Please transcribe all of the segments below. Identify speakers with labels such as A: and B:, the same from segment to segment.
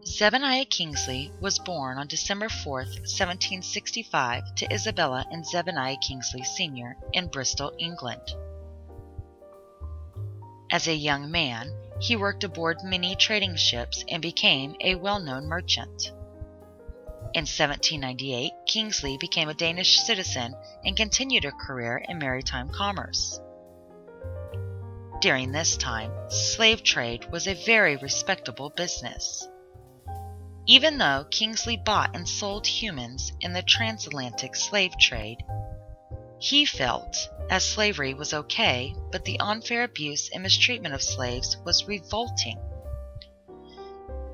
A: Zephaniah Kingsley was born on December 4, 1765, to Isabella and Zephaniah Kingsley Sr. in Bristol, England. As a young man, he worked aboard many trading ships and became a well-known merchant. In 1798, Kingsley became a Danish citizen and continued a career in maritime commerce. During this time, slave trade was a very respectable business. Even though Kingsley bought and sold humans in the transatlantic slave trade, he felt as slavery was okay, but the unfair abuse and mistreatment of slaves was revolting.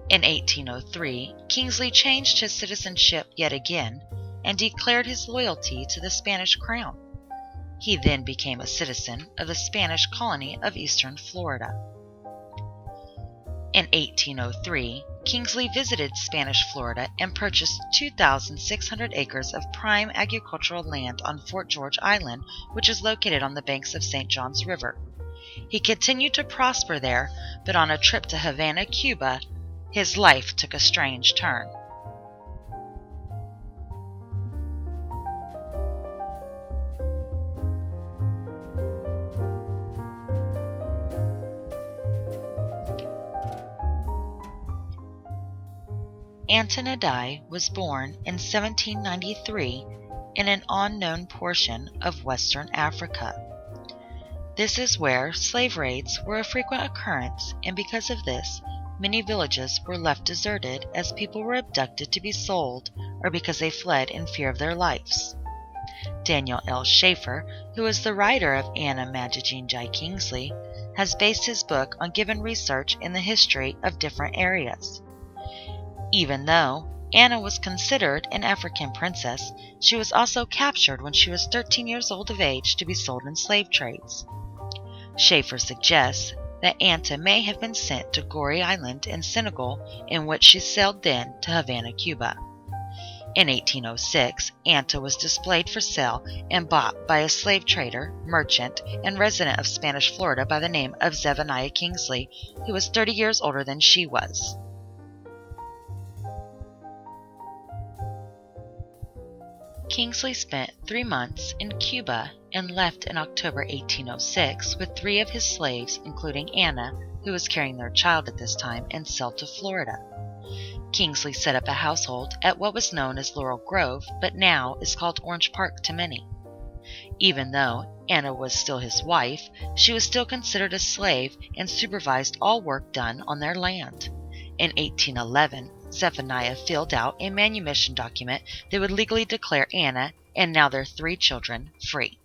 A: In 1803, Kingsley changed his citizenship yet again and declared his loyalty to the Spanish crown. He then became a citizen of the Spanish colony of eastern Florida. In 1803, Kingsley visited Spanish Florida and purchased 2,600 acres of prime agricultural land on Fort George Island, which is located on the banks of St. Johns River. He continued to prosper there, but on a trip to Havana, Cuba, his life took a strange turn. Antonadai was born in 1793 in an unknown portion of Western Africa. This is where slave raids were a frequent occurrence, and because of this, many villages were left deserted as people were abducted to be sold or because they fled in fear of their lives. Daniel L. Schaefer, who is the writer of Anna Magagingai Kingsley, has based his book on given research in the history of different areas. Even though Anna was considered an African princess, she was also captured when she was 13 years old of age to be sold in slave trades. Schaefer suggests that Anta may have been sent to Goree Island in Senegal, in which she sailed then to Havana, Cuba. In 1806, Anta was displayed for sale and bought by a slave trader, merchant, and resident of Spanish Florida by the name of Zephaniah Kingsley, who was 30 years older than she was. Kingsley spent 3 months in Cuba and left in October 1806 with 3 of his slaves, including Anna, who was carrying their child at this time, and sailed to Florida. Kingsley set up a household at what was known as Laurel Grove, but now is called Orange Park to many. Even though Anna was still his wife, she was still considered a slave and supervised all work done on their land. In 1811, Zephaniah filled out a manumission document that would legally declare Anna and now their 3 children free.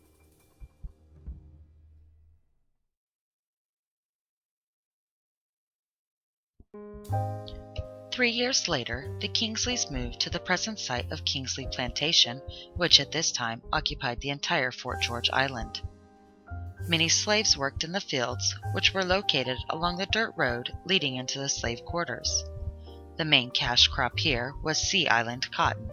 A: Three years later, the Kingsleys moved to the present site of Kingsley Plantation, which at this time occupied the entire Fort George Island. Many slaves worked in the fields, which were located along the dirt road leading into the slave quarters. The main cash crop here was Sea Island cotton.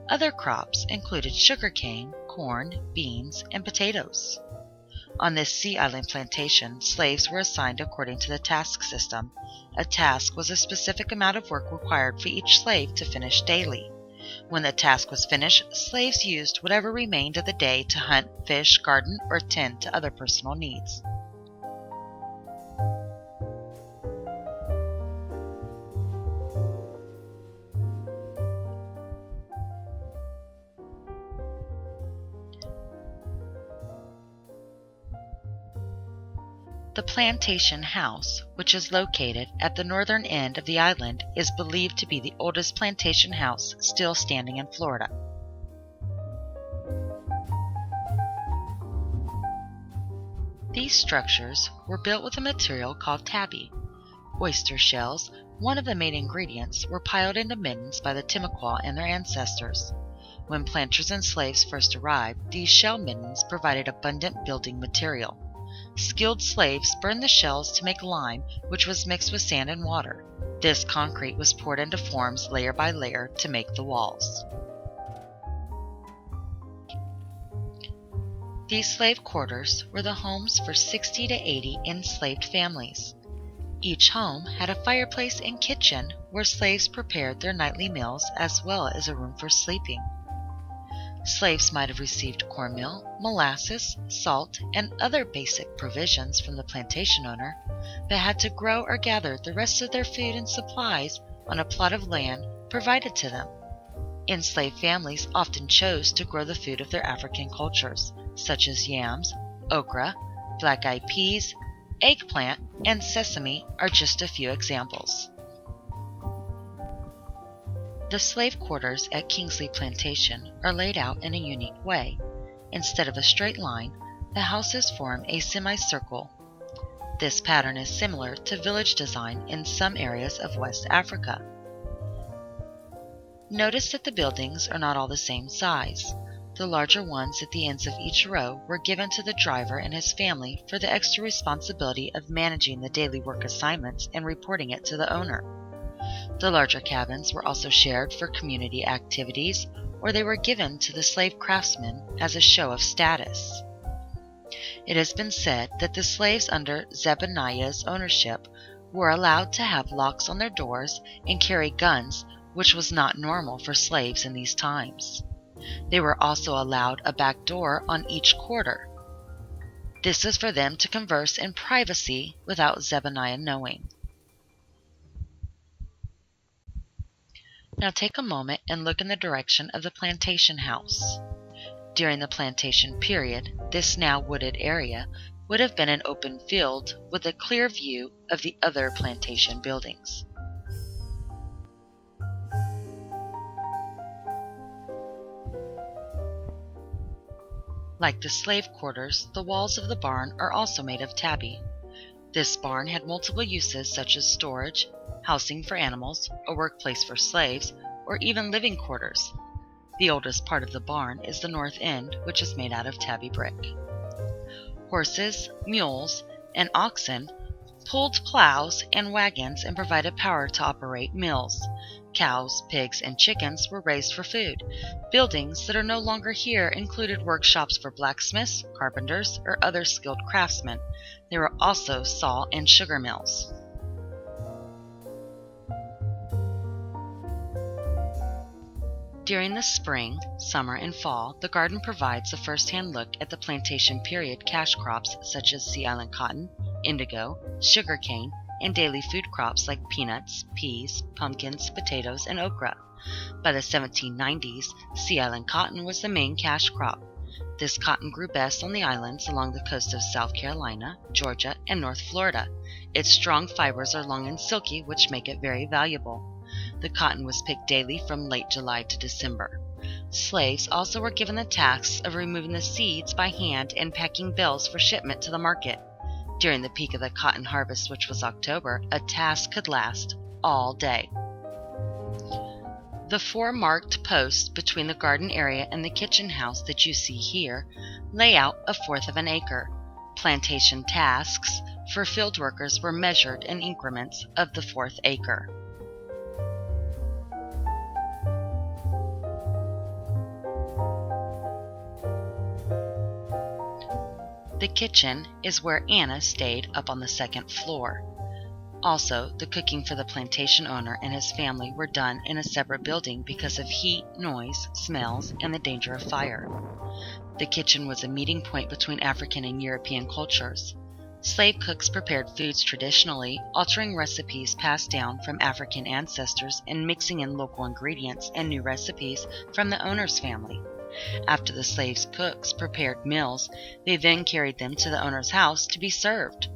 A: Other crops included sugarcane, corn, beans, and potatoes. On this Sea Island plantation, slaves were assigned according to the task system. A task was a specific amount of work required for each slave to finish daily. When the task was finished, slaves used whatever remained of the day to hunt, fish, garden, or tend to other personal needs. The Plantation House, which is located at the northern end of the island, is believed to be the oldest plantation house still standing in Florida. These structures were built with a material called tabby. Oyster shells, one of the main ingredients, were piled into middens by the Timucua and their ancestors. When planters and slaves first arrived, these shell middens provided abundant building material. Skilled slaves burned the shells to make lime, which was mixed with sand and water. This concrete was poured into forms layer by layer to make the walls. These slave quarters were the homes for 60 to 80 enslaved families. Each home had a fireplace and kitchen where slaves prepared their nightly meals as well as a room for sleeping. Slaves might have received cornmeal, molasses, salt, and other basic provisions from the plantation owner, but had to grow or gather the rest of their food and supplies on a plot of land provided to them. Enslaved families often chose to grow the food of their African cultures, such as yams, okra, black-eyed peas, eggplant, and sesame are just a few examples. The slave quarters at Kingsley Plantation are laid out in a unique way. Instead of a straight line, the houses form a semicircle. This pattern is similar to village design in some areas of West Africa. Notice that the buildings are not all the same size. The larger ones at the ends of each row were given to the driver and his family for the extra responsibility of managing the daily work assignments and reporting it to the owner. The larger cabins were also shared for community activities, or they were given to the slave craftsmen as a show of status. It has been said that the slaves under Zebaniah's ownership were allowed to have locks on their doors and carry guns, which was not normal for slaves in these times. They were also allowed a back door on each quarter. This is for them to converse in privacy without Zebaniah knowing. Now take a moment and look in the direction of the plantation house. During the plantation period, this now wooded area would have been an open field with a clear view of the other plantation buildings. Like the slave quarters, the walls of the barn are also made of tabby. This barn had multiple uses such as storage, housing for animals, a workplace for slaves, or even living quarters. The oldest part of the barn is the north end, which is made out of tabby brick. Horses, mules, and oxen pulled plows and wagons and provided power to operate mills. Cows, pigs, and chickens were raised for food. Buildings that are no longer here included workshops for blacksmiths, carpenters, or other skilled craftsmen. There were also saw and sugar mills. During the spring, summer, and fall, the garden provides a first-hand look at the plantation period cash crops such as Sea Island cotton, indigo, sugarcane, and daily food crops like peanuts, peas, pumpkins, potatoes, and okra. By the 1790s, Sea Island cotton was the main cash crop. This cotton grew best on the islands along the coast of South Carolina, Georgia, and North Florida. Its strong fibers are long and silky, which make it very valuable. The cotton was picked daily from late July to December. Slaves also were given the task of removing the seeds by hand and packing bales for shipment to the market. During the peak of the cotton harvest, which was October, a task could last all day. The 4 marked posts between the garden area and the kitchen house that you see here lay out 1/4 of an acre. Plantation tasks for field workers were measured in increments of the 4th acre. The kitchen is where Anna stayed up on the 2nd floor. Also, the cooking for the plantation owner and his family were done in a separate building because of heat, noise, smells, and the danger of fire. The kitchen was a meeting point between African and European cultures. Slave cooks prepared foods traditionally, altering recipes passed down from African ancestors and mixing in local ingredients and new recipes from the owner's family. After the slaves' cooks prepared meals, they then carried them to the owner's house to be served.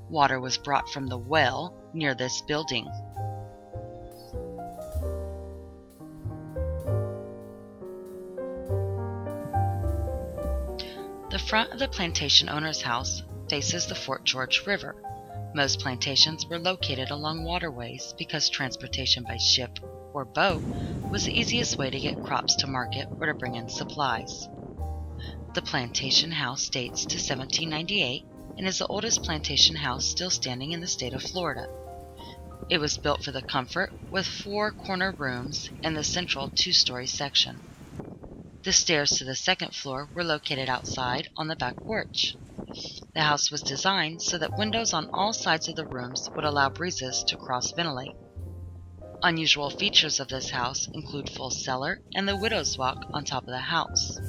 A: Water was brought from the well near this building. The front of the plantation owner's house faces the Fort George River. Most plantations were located along waterways because transportation by ship or boat was the easiest way to get crops to market or to bring in supplies. The plantation house dates to 1798 and is the oldest plantation house still standing in the state of Florida. It was built for the comfort with 4 corner rooms and the central 2-story section. The stairs to the second floor were located outside on the back porch. The house was designed so that windows on all sides of the rooms would allow breezes to cross-ventilate. Unusual features of this house include full cellar and the widow's walk on top of the house.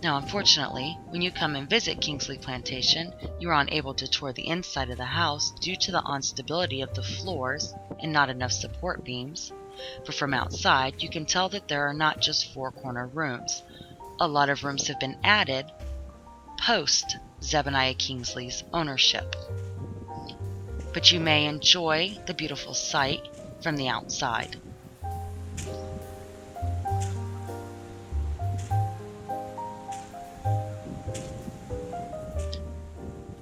A: Now, unfortunately, when you come and visit Kingsley Plantation, you are unable to tour the inside of the house due to the instability of the floors and not enough support beams. But from outside, you can tell that there are not just four-corner rooms. A lot of rooms have been added post Zebediah Kingsley's ownership. But you may enjoy the beautiful sight from the outside.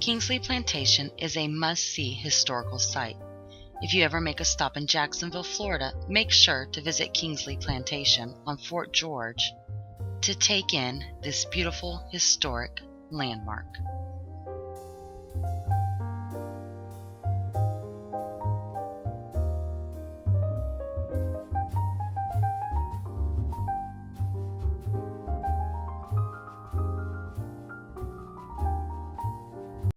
A: Kingsley Plantation is a must-see historical site. If you ever make a stop in Jacksonville, Florida, make sure to visit Kingsley Plantation on Fort George to take in this beautiful historic landmark.